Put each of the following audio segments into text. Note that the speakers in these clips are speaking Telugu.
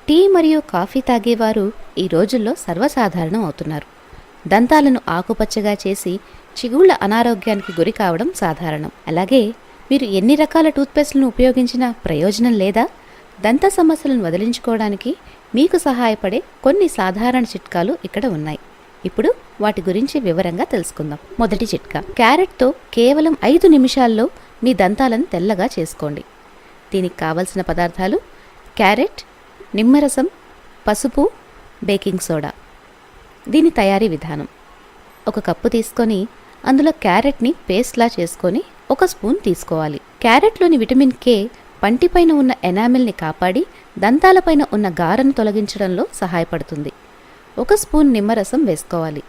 టీ మరియు కాఫీ తాగేవారు ఈ రోజుల్లో సర్వసాధారణం అవుతున్నారు. దంతాలను ఆకుపచ్చగా చేసి చిగుళ్ల అనారోగ్యానికి గురి కావడం సాధారణం. అలాగే మీరు ఎన్ని రకాల టూత్పేస్ట్లను ఉపయోగించినా ప్రయోజనం లేదా? దంత సమస్యలను వదిలించుకోవడానికి మీకు సహాయపడే కొన్ని సాధారణ చిట్కాలు ఇక్కడ ఉన్నాయి. ఇప్పుడు వాటి గురించి వివరంగా తెలుసుకుందాం. మొదటి చిట్కా, క్యారెట్తో కేవలం 5 నిమిషాల్లో మీ దంతాలను తెల్లగా చేసుకోండి. దీనికి కావలసిన పదార్థాలు: క్యారెట్, నిమ్మరసం, పసుపు, బేకింగ్ సోడా. దీని తయారీ విధానం: 1 కప్పు తీసుకొని అందులో క్యారెట్ని పేస్ట్లా చేసుకొని 1 స్పూన్ తీసుకోవాలి. క్యారెట్లోని విటమిన్ కే పంటిపైన ఉన్న ఎనామిల్ని కాపాడి దంతాలపైన ఉన్న గారను తొలగించడంలో సహాయపడుతుంది. 1 స్పూన్ నిమ్మరసం వేసుకోవాలి.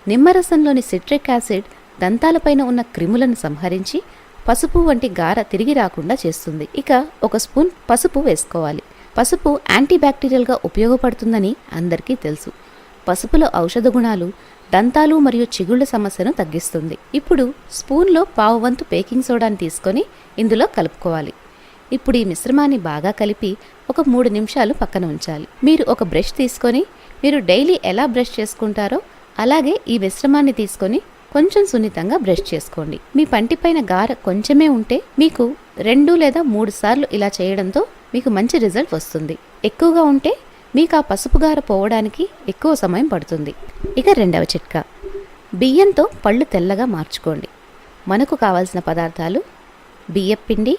నిమ్మరసంలోని సిట్రిక్ యాసిడ్ దంతాలపైన ఉన్న క్రిములను సంహరించి పసుపు వంటి గార తిరిగి రాకుండా చేస్తుంది. ఇక 1 స్పూన్ పసుపు వేసుకోవాలి. పసుపు యాంటీబ్యాక్టీరియల్గా ఉపయోగపడుతుందని అందరికీ తెలుసు. పసుపులో ఔషధ గుణాలు దంతాలు మరియు చిగుళ్ల సమస్యను తగ్గిస్తుంది. ఇప్పుడు స్పూన్లో 1/2 వంతు బేకింగ్ సోడాని తీసుకొని ఇందులో కలుపుకోవాలి. ఇప్పుడు ఈ మిశ్రమాన్ని బాగా కలిపి ఒక 3 నిమిషాలు పక్కన ఉంచాలి. మీరు ఒక బ్రష్ తీసుకొని మీరు డైలీ ఎలా బ్రష్ చేసుకుంటారో అలాగే ఈ మిశ్రమాన్ని తీసుకొని కొంచెం సున్నితంగా బ్రష్ చేసుకోండి. మీ పంటిపైన గార కొంచెమే ఉంటే మీకు 2 లేదా 3 సార్లు ఇలా చేయడంతో మీకు మంచి రిజల్ట్ వస్తుంది. ఎక్కువగా ఉంటే మీకు ఆ పసుపు గార పోవడానికి ఎక్కువ సమయం పడుతుంది. ఇక రెండవ చిట్కా, బియ్యంతో పళ్ళు తెల్లగా మార్చుకోండి. మనకు కావాల్సిన పదార్థాలు: బియ్యపిండి,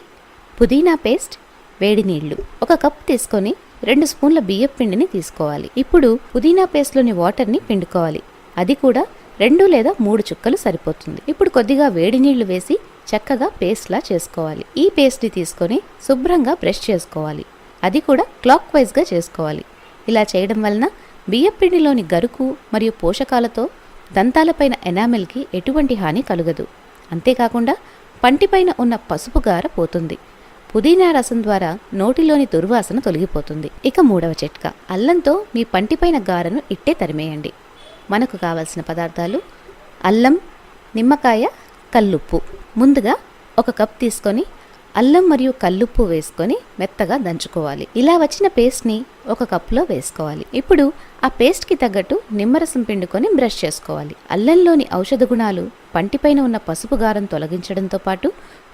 పుదీనా పేస్ట్, వేడి నీళ్లు. 1 కప్ తీసుకొని 2 స్పూన్ల బియ్యపిండిని తీసుకోవాలి. ఇప్పుడు పుదీనా పేస్ట్లోని వాటర్ని పిండుకోవాలి. అది కూడా 2 లేదా 3 చుక్కలు సరిపోతుంది. ఇప్పుడు కొద్దిగా వేడి నీళ్లు వేసి చక్కగా పేస్ట్లా చేసుకోవాలి. ఈ పేస్ట్ని తీసుకొని శుభ్రంగా బ్రష్ చేసుకోవాలి. అది కూడా క్లాక్ వైజ్గా చేసుకోవాలి. ఇలా చేయడం వలన బియ్యపిండిలోని గరుకు మరియు పోషకాలతో దంతాలపైన ఎనామిల్కి ఎటువంటి హాని కలుగదు. అంతేకాకుండా పంటిపైన ఉన్న పసుపు గార పోతుంది. పుదీనా రసం ద్వారా నోటిలోని దుర్వాసన తొలగిపోతుంది. ఇక మూడవ చిట్కా, అల్లంతో మీ పంటిపైన గారను ఇట్టే తరిమేయండి. మనకు కావలసిన పదార్థాలు: అల్లం, నిమ్మకాయ, కల్లుప్పు. ముందుగా 1 కప్ తీసుకొని అల్లం మరియు కల్లుప్పు వేసుకొని మెత్తగా దంచుకోవాలి. ఇలా వచ్చిన పేస్ట్ని 1 కప్లో వేసుకోవాలి. ఇప్పుడు ఆ పేస్ట్కి తగ్గట్టు నిమ్మరసం పిండుకొని బ్రష్ చేసుకోవాలి. అల్లంలోని ఔషధ గుణాలు పంటిపైన ఉన్న పసుపు గారం తొలగించడంతో పాటు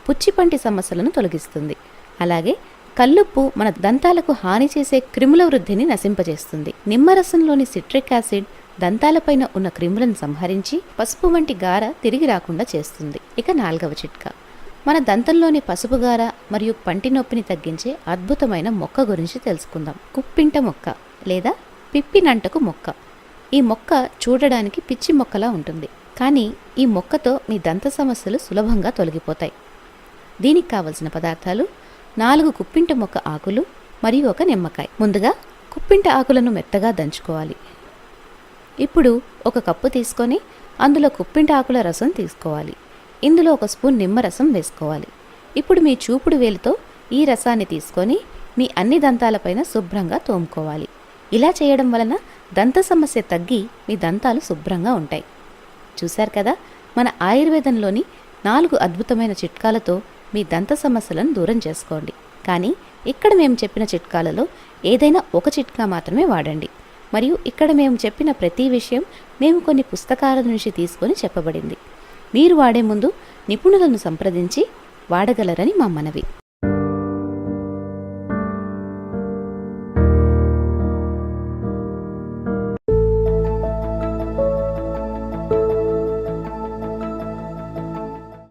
పుచ్చిపంటి సమస్యలను తొలగిస్తుంది. అలాగే కల్లుప్పు మన దంతాలకు హాని చేసే క్రిముల వృద్ధిని నశింపజేస్తుంది. నిమ్మరసంలోని సిట్రిక్ యాసిడ్ దంతాలపైన ఉన్న క్రిములను సంహరించి పసుపు వంటి గార తిరిగి రాకుండా చేస్తుంది. ఇక 4వ చిట్కా, మన దంతంలోని పసుపు గార మరియు పంటి నొప్పిని తగ్గించే అద్భుతమైన మొక్క గురించి తెలుసుకుందాం. కుప్పింట మొక్క లేదా పిప్పినంటకు మొక్క. ఈ మొక్క చూడడానికి పిచ్చి మొక్కలా ఉంటుంది, కానీ ఈ మొక్కతో మీ దంత సమస్యలు సులభంగా తొలగిపోతాయి. దీనికి కావలసిన పదార్థాలు: 4 కుప్పింట మొక్క ఆకులు మరియు 1 నిమ్మకాయ. ముందుగా కుప్పింట ఆకులను మెత్తగా దంచుకోవాలి. ఇప్పుడు 1 కప్పు తీసుకొని అందులో కుప్పింట ఆకుల రసం తీసుకోవాలి. ఇందులో 1 స్పూన్ నిమ్మరసం వేసుకోవాలి. ఇప్పుడు మీ చూపుడు వేలుతో ఈ రసాన్ని తీసుకొని మీ అన్ని దంతాలపైన శుభ్రంగా తోముకోవాలి. ఇలా చేయడం వలన దంత సమస్య తగ్గి మీ దంతాలు శుభ్రంగా ఉంటాయి. చూశారు కదా, మన ఆయుర్వేదంలోని 4 అద్భుతమైన చిట్కాలతో మీ దంత సమస్యలను దూరం చేసుకోండి. కానీ ఇక్కడ మేము చెప్పిన చిట్కాలలో ఏదైనా 1 చిట్కా మాత్రమే వాడండి. మరియు ఇక్కడ మేము చెప్పిన ప్రతి విషయం మేము కొన్ని పుస్తకాల నుంచి తీసుకొని చెప్పబడింది. మీరు వాడే ముందు నిపుణులను సంప్రదించి వాడగలరని మా మనవి.